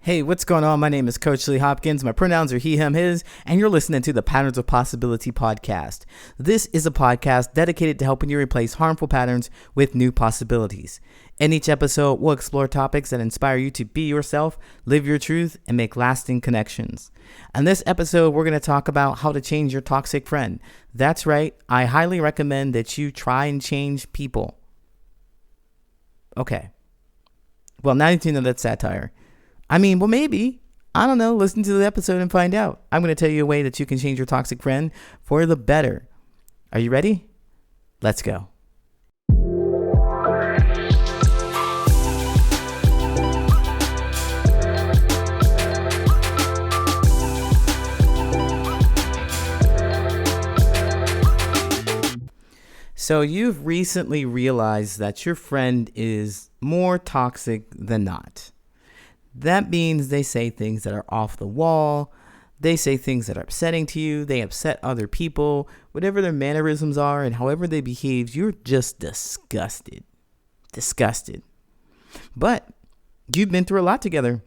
Hey, what's going on? My name is Coach Lee Hopkins. My pronouns are he, him, his, and you're listening to the Patterns of Possibility podcast. This is a podcast dedicated to helping you replace harmful patterns with new possibilities. In each episode, we'll explore topics that inspire you to be yourself, live your truth, and make lasting connections. In this episode, we're going to talk about how to change your toxic friend. That's right. I highly recommend that you try and change people. Okay. Well, now you know that's satire. Well, maybe. I don't know. Listen to the episode and find out. I'm going to tell you a way that you can change your toxic friend for the better. Are you ready? Let's go. So you've recently realized that your friend is more toxic than not. That means they say things that are off the wall. They say things that are upsetting to you. They upset other people. Whatever their mannerisms are and however they behave, you're just disgusted. Disgusted. But you've been through a lot together.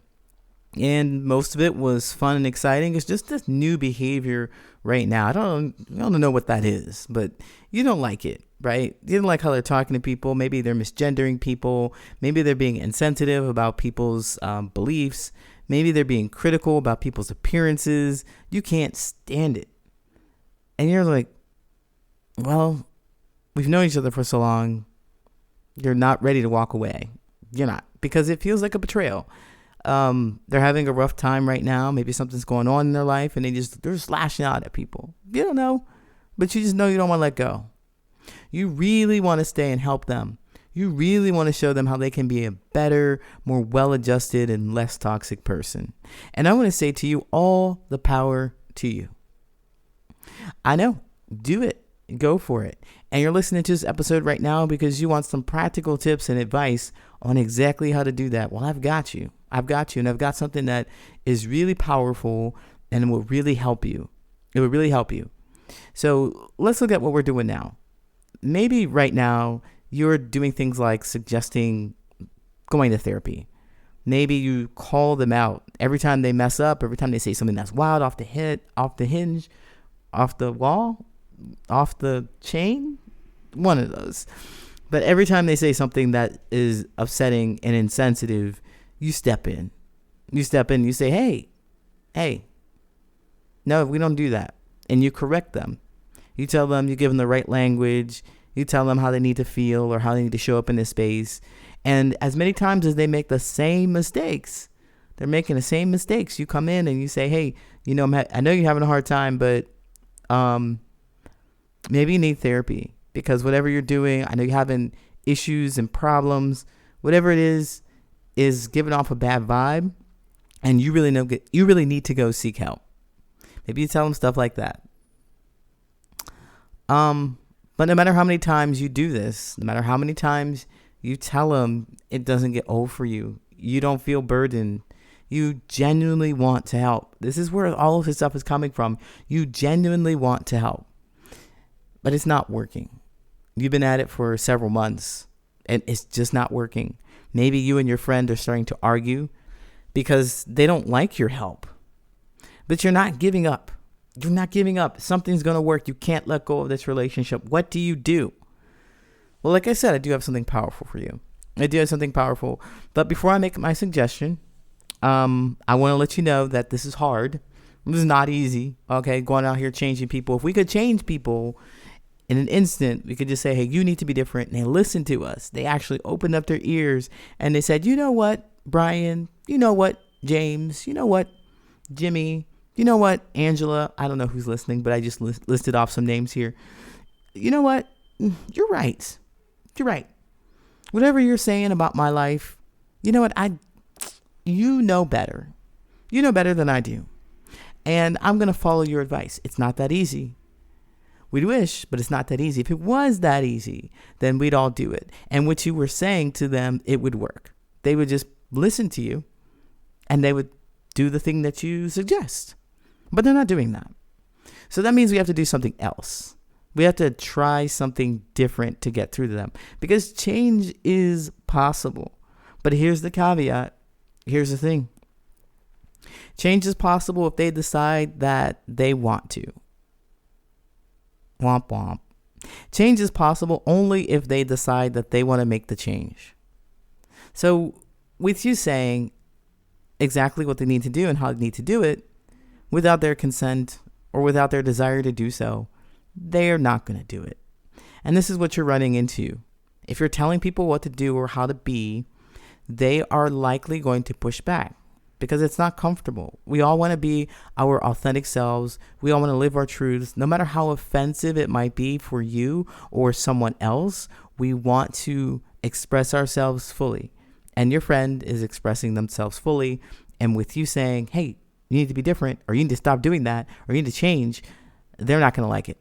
And most of it was fun and exciting. It's just this new behavior right now. I don't know what that is, but you don't like it, right? You don't like how they're talking to people. Maybe they're misgendering people. Maybe they're being insensitive about people's beliefs. Maybe they're being critical about people's appearances. You can't stand it. And you're like, well, we've known each other for so long. You're not ready to walk away. You're not, because it feels like a betrayal. They're having a rough time right now. Maybe something's going on in their life and they're just lashing out at people. You don't know, but you just know you don't want to let go. You really want to stay and help them. You really want to show them how they can be a better, more well-adjusted and less toxic person. And I want to say to you, all the power to you. I know, do it. Go for it. And you're listening to this episode right now because you want some practical tips and advice on exactly how to do that. Well, I've got you. And I've got something that is really powerful and will really help you. It will really help you. So let's look at what we're doing now. Maybe right now you're doing things like suggesting going to therapy. Maybe you call them out every time they mess up, every time they say something that's wild, off the hinge, off the wall, off the chain, one of those. But every time they say something that is upsetting and insensitive, you step in. You say, hey, no, we don't do that. And you correct them. You tell them, you give them the right language. You tell them how they need to feel or how they need to show up in this space. And as many times as they make the same mistakes, they're making the same mistakes. You come in and you say, hey, I know you're having a hard time, but maybe you need therapy because whatever you're doing, I know you're having issues and problems, whatever it is giving off a bad vibe, and you really need to go seek help. Maybe you tell them stuff like that. But no matter how many times you do this, no matter how many times you tell them, it doesn't get old for you. You don't feel burdened. You genuinely want to help. This is where all of this stuff is coming from. You genuinely want to help, but it's not working. You've been at it for several months and it's just not working. Maybe you and your friend are starting to argue because they don't like your help, but you're not giving up. You're not giving up. Something's going to work. You can't let go of this relationship. What do you do? Well, like I said, I do have something powerful for you. But before I make my suggestion, I want to let you know that this is hard. This is not easy. Okay. Going out here changing people. If we could change people in an instant, we could just say, hey, you need to be different. And they listened to us. They actually opened up their ears and they said, you know what, Brian, you know what, James, you know what, Jimmy, you know what, Angela, I don't know who's listening, but I just listed off some names here. You know what? You're right. Whatever you're saying about my life, you know what? You know better. You know better than I do. And I'm going to follow your advice. It's not that easy. We'd wish, but it's not that easy. If it was that easy, then we'd all do it. And what you were saying to them, it would work. They would just listen to you and they would do the thing that you suggest. But they're not doing that. So that means we have to do something else. We have to try something different to get through to them because change is possible. But here's the caveat. Here's the thing. Change is possible if they decide that they want to. Womp womp. Change is possible only if they decide that they want to make the change. So, with you saying exactly what they need to do and how they need to do it, without their consent or without their desire to do so, they're not going to do it. And this is what you're running into. If you're telling people what to do or how to be, they are likely going to push back because it's not comfortable. We all want to be our authentic selves. We all want to live our truths. No matter how offensive it might be for you or someone else, we want to express ourselves fully. And your friend is expressing themselves fully. And with you saying, hey, you need to be different, or you need to stop doing that, or you need to change, they're not going to like it.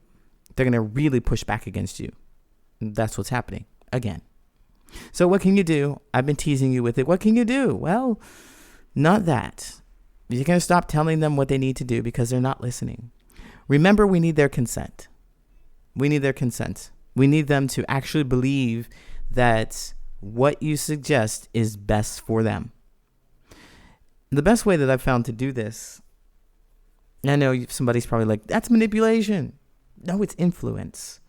They're going to really push back against you. That's what's happening again. So what can you do? I've been teasing you with it. What can you do? Well, not that. You're going to stop telling them what they need to do because they're not listening. Remember, we need their consent. We need their consent. We need them to actually believe that what you suggest is best for them. The best way that I've found to do this, and I know somebody's probably like, that's manipulation. No, it's influence.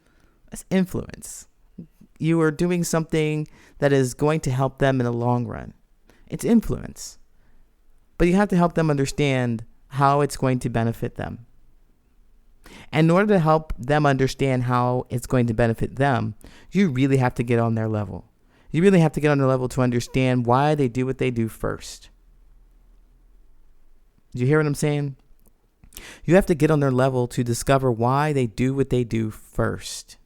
That's influence. You are doing something that is going to help them in the long run. It's influence. But you have to help them understand how it's going to benefit them. And in order to help them understand how it's going to benefit them, you really have to get on their level. You really have to get on their level to understand why they do what they do first. Do you hear what I'm saying? You have to get on their level to discover why they do what they do first.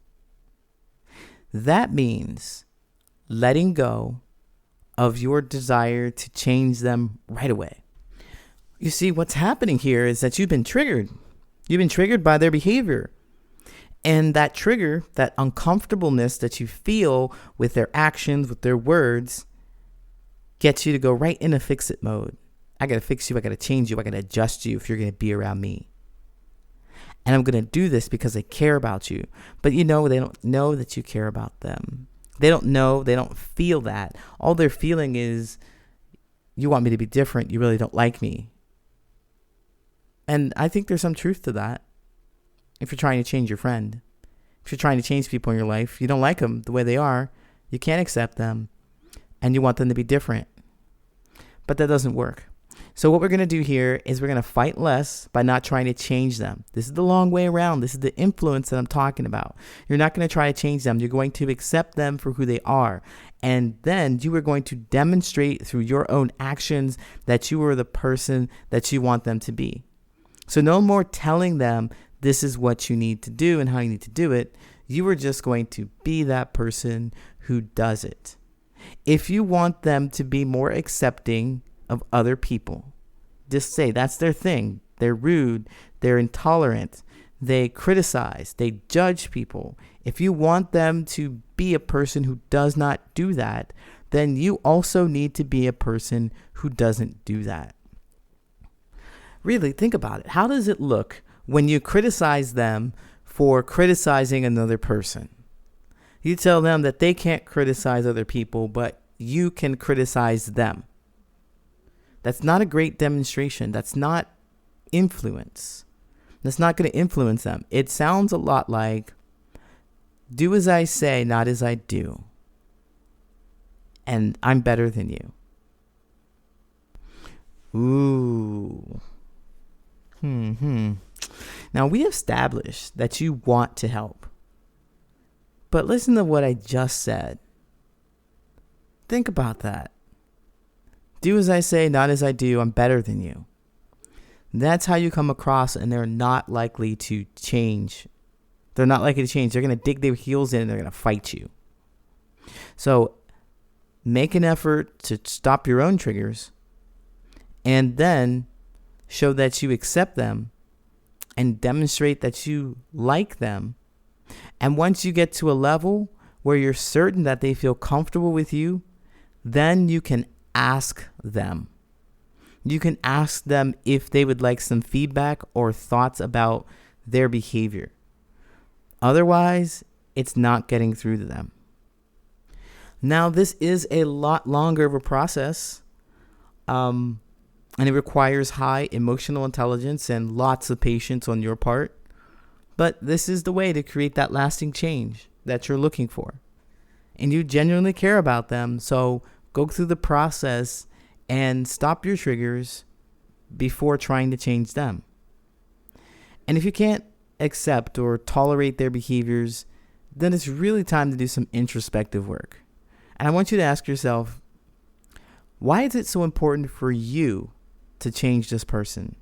That means letting go of your desire to change them right away. You see, what's happening here is that you've been triggered. You've been triggered by their behavior. And that trigger, that uncomfortableness that you feel with their actions, with their words, gets you to go right into fix-it mode. I got to fix you. I got to change you. I got to adjust you if you're going to be around me. And I'm going to do this because I care about you. But they don't know that you care about them. They don't know. They don't feel that. All they're feeling is, you want me to be different. You really don't like me. And I think there's some truth to that. If you're trying to change your friend, if you're trying to change people in your life, you don't like them the way they are, you can't accept them, and you want them to be different. But that doesn't work. So what we're going to do here is we're going to fight less by not trying to change them. This is the long way around. This is the influence that I'm talking about. You're not going to try to change them. You're going to accept them for who they are. And then you are going to demonstrate through your own actions that you are the person that you want them to be. So no more telling them this is what you need to do and how you need to do it. You are just going to be that person who does it. If you want them to be more accepting of other people, just say that's their thing. They're rude. They're intolerant. They criticize. They judge people. If you want them to be a person who does not do that, then you also need to be a person who doesn't do that. Really, think about it. How does it look when you criticize them for criticizing another person? You tell them that they can't criticize other people, but you can criticize them. That's not a great demonstration. That's not influence. That's not going to influence them. It sounds a lot like, do as I say, not as I do. And I'm better than you. Ooh. Now, we established that you want to help. But listen to what I just said. Think about that. Do as I say, not as I do. I'm better than you. That's how you come across, and they're not likely to change. They're not likely to change. They're going to dig their heels in and they're going to fight you. So make an effort to stop your own triggers and then show that you accept them and demonstrate that you like them. And once you get to a level where you're certain that they feel comfortable with you, then you can ask them. You can ask them if they would like some feedback or thoughts about their behavior. Otherwise, it's not getting through to them. Now, this is a lot longer of a process. and it requires high emotional intelligence and lots of patience on your part. But this is the way to create that lasting change that you're looking for. And you genuinely care about them, so go through the process and stop your triggers before trying to change them. And if you can't accept or tolerate their behaviors, then it's really time to do some introspective work. And I want you to ask yourself, why is it so important for you to change this person?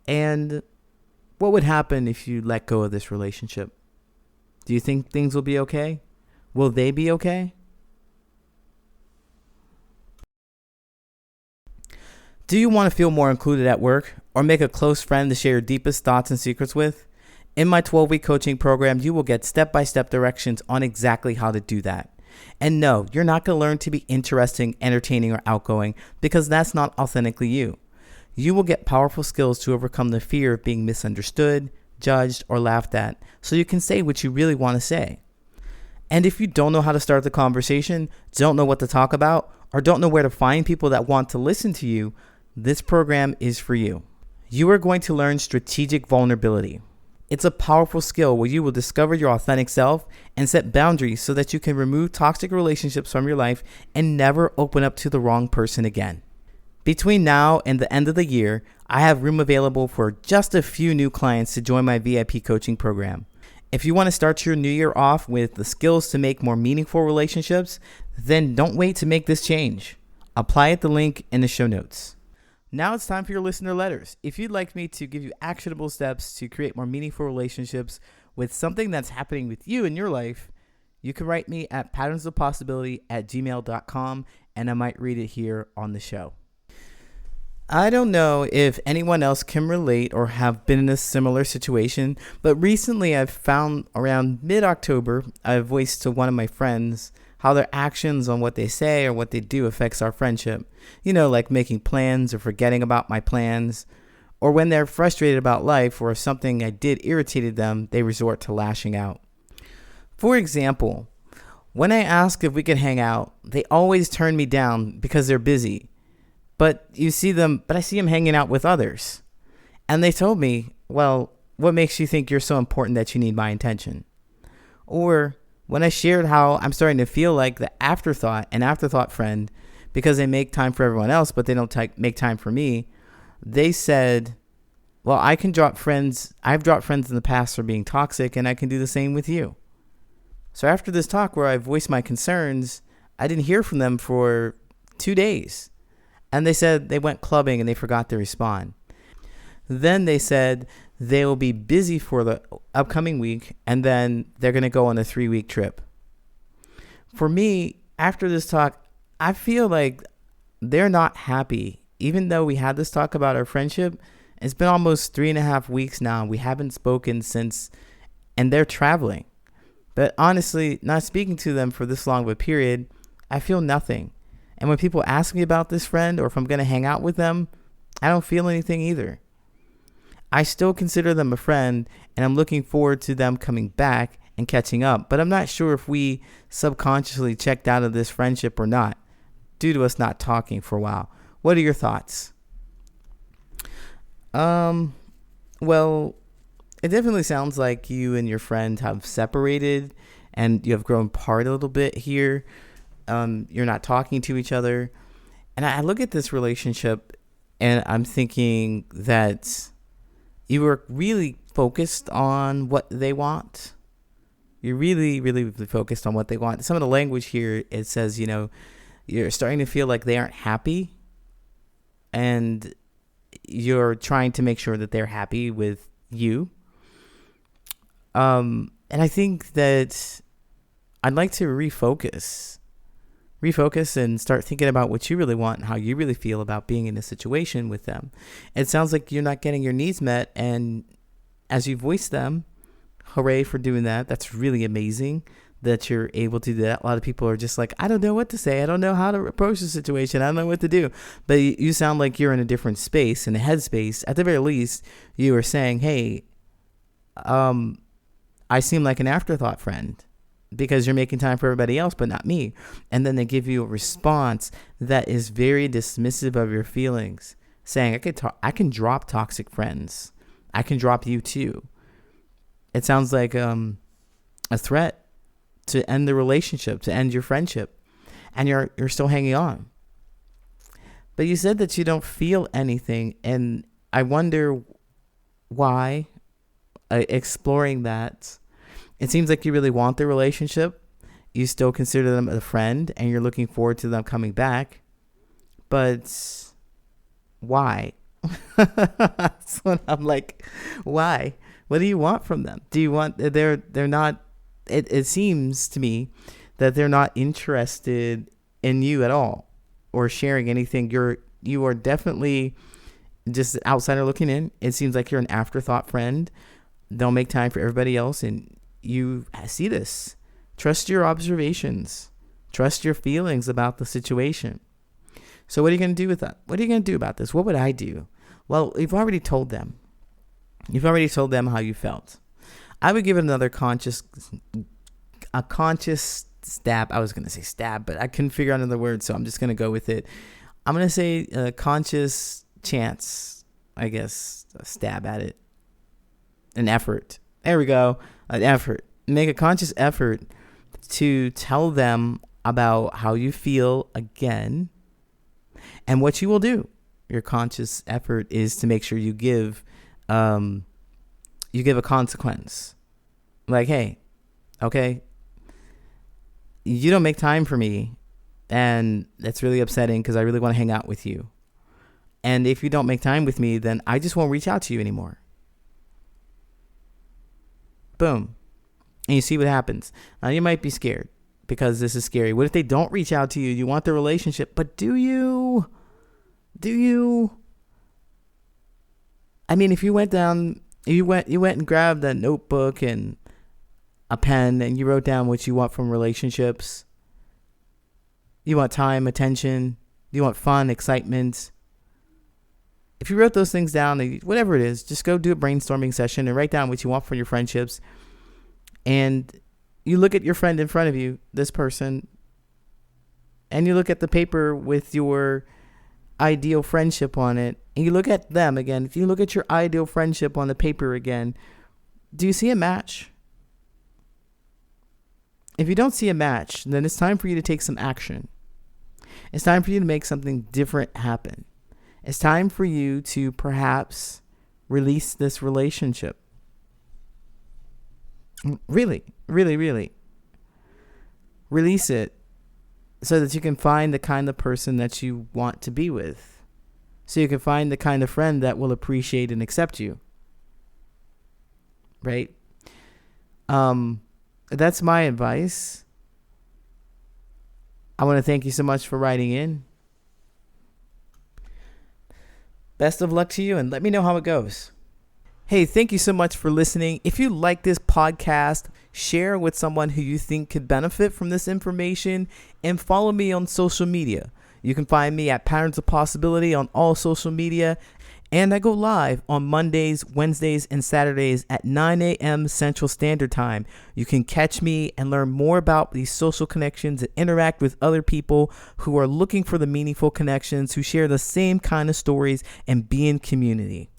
And what would happen if you let go of this relationship? Do you think things will be okay? Will they be okay? Do you want to feel more included at work or make a close friend to share your deepest thoughts and secrets with? In my 12-week coaching program, you will get step-by-step directions on exactly how to do that. And no, you're not going to learn to be interesting, entertaining, or outgoing because that's not authentically you. You will get powerful skills to overcome the fear of being misunderstood, judged, or laughed at so you can say what you really want to say. And if you don't know how to start the conversation, don't know what to talk about, or don't know where to find people that want to listen to you, this program is for you. You are going to learn strategic vulnerability. It's a powerful skill where you will discover your authentic self and set boundaries so that you can remove toxic relationships from your life and never open up to the wrong person again. Between now and the end of the year, I have room available for just a few new clients to join my VIP coaching program. If you want to start your new year off with the skills to make more meaningful relationships, then don't wait to make this change. Apply at the link in the show notes. Now it's time for your listener letters. If you'd like me to give you actionable steps to create more meaningful relationships with something that's happening with you in your life, you can write me at patternsofpossibility@gmail.com and I might read it here on the show. I don't know if anyone else can relate or have been in a similar situation, but recently I've found around mid-October, I voiced to one of my friends how their actions on what they say or what they do affects our friendship. You know, like making plans or forgetting about my plans, or when they're frustrated about life or if something I did irritated them, they resort to lashing out. For example, when I ask if we could hang out, they always turn me down because they're busy. But I see them hanging out with others. And they told me, well, what makes you think you're so important that you need my attention? Or when I shared how I'm starting to feel like an afterthought friend because they make time for everyone else, but they don't make time for me, they said, well, I can drop friends. I've dropped friends in the past for being toxic, and I can do the same with you. So after this talk where I voiced my concerns, I didn't hear from them for 2 days. And they said they went clubbing and they forgot to respond. Then they said they will be busy for the upcoming week and then they're going to go on a 3-week trip. For me, after this talk, I feel like they're not happy. Even though we had this talk about our friendship, it's been almost 3.5 weeks now. We haven't spoken since, and they're traveling. But honestly, not speaking to them for this long of a period, I feel nothing. And when people ask me about this friend or if I'm going to hang out with them, I don't feel anything either. I still consider them a friend and I'm looking forward to them coming back and catching up. But I'm not sure if we subconsciously checked out of this friendship or not due to us not talking for a while. What are your thoughts? Well, it definitely sounds like you and your friend have separated and you have grown apart a little bit here. You're not talking to each other. And I look at this relationship and I'm thinking that you were really focused on what they want. You're really, really focused on what they want. Some of the language here, it says, you're starting to feel like they aren't happy and you're trying to make sure that they're happy with you. And I think that I'd like to refocus and start thinking about what you really want and how you really feel about being in a situation with them. It sounds like you're not getting your needs met, and as you voice them, hooray for doing that. That's really amazing that you're able to do that. A lot of people are just like, I don't know what to say. I don't know how to approach the situation. I don't know what to do. But you sound like you're in a different space, in a headspace. At the very least, you are saying, hey, I seem like an afterthought friend. because you're making time for everybody else, but not me. And then they give you a response that is very dismissive of your feelings, saying, I can drop toxic friends. I can drop you too. It sounds like a threat to end the relationship, to end your friendship, and you're still hanging on. But you said that you don't feel anything, and I wonder why. Exploring that, it seems like you really want the relationship. You still consider them a friend, and you're looking forward to them coming back. But why? That's what I'm like. Why? What do you want from them? Do you want? They're not. It seems to me that they're not interested in you at all, or sharing anything. You are definitely just an outsider looking in. It seems like you're an afterthought friend. Don't make time for everybody else, and you see this. Trust your observations. Trust your feelings about the situation. So what are you going to do with that? What are you going to do about this? What would I do? Well, you've already told them. You've already told them how you felt. I would give it another conscious stab. I was going to say stab, but I couldn't figure out another word, so I'm just going to go with it. I'm going to say a conscious chance, I guess, a stab at it. An effort. There we go. An effort. Make a conscious effort to tell them about how you feel again and what you will do. Your conscious effort is to make sure you give a consequence. Like, hey, okay, you don't make time for me, and that's really upsetting because I really want to hang out with you. And if you don't make time with me, then I just won't reach out to you anymore. Boom. And you see what happens. Now, you might be scared because this is scary. What if they don't reach out to you? You want the relationship, but do you? I mean, if you went and grabbed a notebook and a pen and you wrote down what you want from relationships. You want time, attention. You want fun, excitement. If you wrote those things down, whatever it is, just go do a brainstorming session and write down what you want from your friendships. And you look at your friend in front of you, this person, and you look at the paper with your ideal friendship on it, and you look at them again. If you look at your ideal friendship on the paper again, do you see a match? If you don't see a match, then it's time for you to take some action. It's time for you to make something different happen. It's time for you to perhaps release this relationship. Really, really, really. Release it so that you can find the kind of person that you want to be with. So you can find the kind of friend that will appreciate and accept you. Right? That's my advice. I want to thank you so much for writing in. Best of luck to you, and let me know how it goes. Hey, thank you so much for listening. If you like this podcast, share with someone who you think could benefit from this information, and follow me on social media. You can find me at Patterns of Possibility on all social media, and I go live on Mondays, Wednesdays, and Saturdays at 9 a.m. Central Standard Time. You can catch me and learn more about these social connections and interact with other people who are looking for the meaningful connections, who share the same kind of stories, and be in community.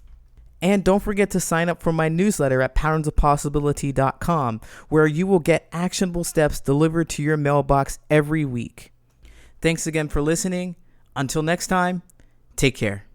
And don't forget to sign up for my newsletter at patternsofpossibility.com, where you will get actionable steps delivered to your mailbox every week. Thanks again for listening. Until next time, take care.